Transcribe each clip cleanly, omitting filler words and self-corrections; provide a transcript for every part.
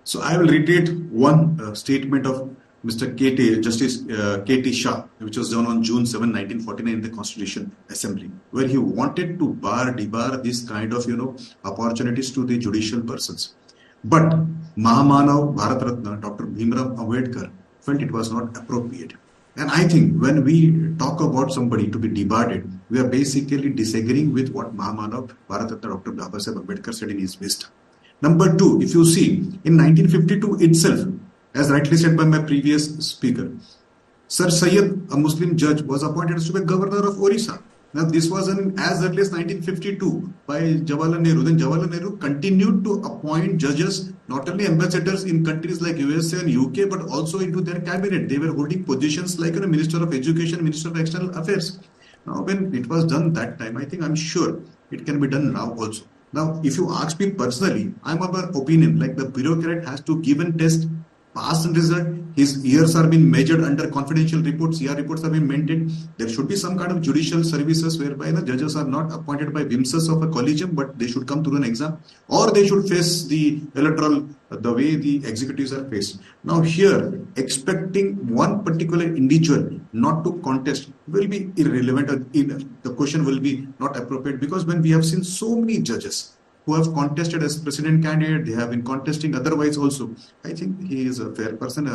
So I will repeat one statement of Mr. Justice K.T. Shah, which was done on June 7, 1949 in the Constitution Assembly, where he wanted to debar this kind of, opportunities to the judicial persons. But Mahamanav Bharat Ratna, Dr. Bhimrao Ambedkar, felt it was not appropriate. And I think when we talk about somebody to be debarred, we are basically disagreeing with what Mahamanav Bharat Ratna Dr. Babasaheb Ambedkar said in his wisdom. Number two, if you see, in 1952 itself, as rightly said by my previous speaker, Sir Syed, a Muslim judge, was appointed to be governor of Orissa. Now, this was as early as 1952 by Jawaharlal Nehru. Then Jawaharlal Nehru continued to appoint judges, not only ambassadors in countries like USA and UK, but also into their cabinet. They were holding positions like Minister of Education, Minister of External Affairs. Now, when it was done that time, I'm sure it can be done now also. Now, if you ask me personally, I'm of an opinion like the bureaucrat has to give and test, pass and result. His years are being measured under confidential reports. CR reports are being maintained. There should be some kind of judicial services whereby the judges are not appointed by whimsies of a collegium, but they should come through an exam, or they should face the electoral the way the executives are faced. Now here, expecting one particular individual not to contest will be irrelevant. The question will be not appropriate, because when we have seen so many judges who have contested as president candidate, they have been contesting otherwise also. I think he is a fair person,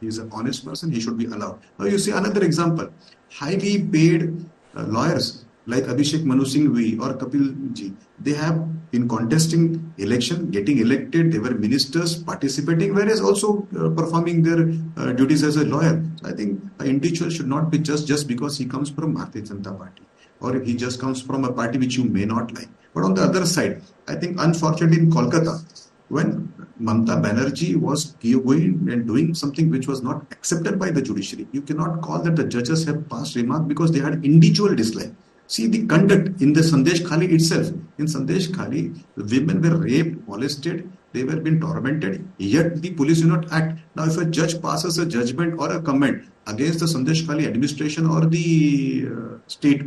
he is an honest person, he should be allowed. Now you see another example, highly paid lawyers like Abhishek Manu Singhvi or Kapil Ji, they have been contesting election, getting elected, they were ministers participating, whereas also performing their duties as a lawyer. So I think an individual should not be just because he comes from Bharatiya Janata Party, or if he just comes from a party which you may not like. But on the other side, I think unfortunately in Kolkata, when Mamata Banerjee was going and doing something which was not accepted by the judiciary, you cannot call that the judges have passed remark because they had individual dislike. See the conduct in the Sandesh Khali itself. In Sandesh Khali, the women were raped, molested, they were being tormented, yet the police do not act. Now, if a judge passes a judgment or a comment against the Sandesh Khali administration or the state,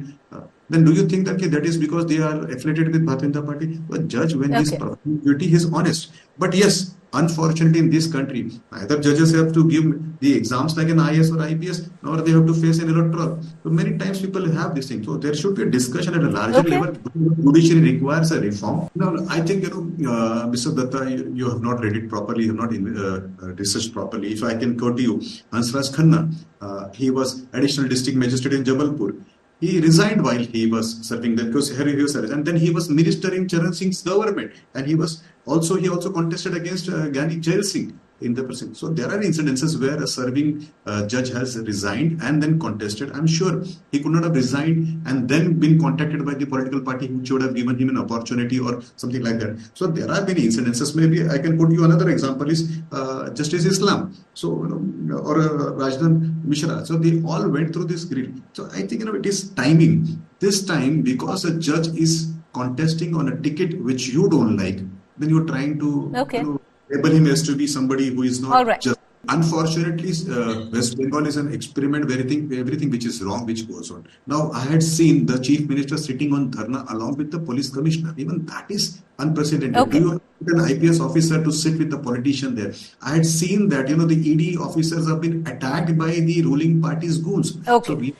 then do you think that that is because they are affiliated with Bharatiya Janata Party? A judge, when he is performing duty, he is honest. But yes, unfortunately in this country, either judges have to give the exams like an IAS or IPS, or they have to face an electoral. So many times people have this thing. So there should be a discussion at a larger level. Judiciary requires a reform. Now, I think, Mr. Datta, you have not read it properly, you have not researched properly. If I can quote you, Hansraj Khanna, he was additional district magistrate in Jabalpur. He resigned while he was serving there, because he was and then he was minister in Charan Singh's government, and he also contested against Gyani Jail Singh in the precinct. So there are incidences where a serving judge has resigned and then contested. I'm sure he could not have resigned and then been contacted by the political party which would have given him an opportunity or something like that. So there are many incidences. Maybe I can put you another example is Justice Islam. So or Rajdan Mishra. So they all went through this grill. So I think it is timing. This time, because a judge is contesting on a ticket which you don't like, then you're trying to label him as to be somebody who is not just. Unfortunately, West Bengal is an experiment where everything which is wrong, which goes on. Now, I had seen the chief minister sitting on dharna along with the police commissioner. Even that is unprecedented. Do you want an IPS officer to sit with the politician there? I had seen that, the ED officers have been attacked by the ruling party's goons. So we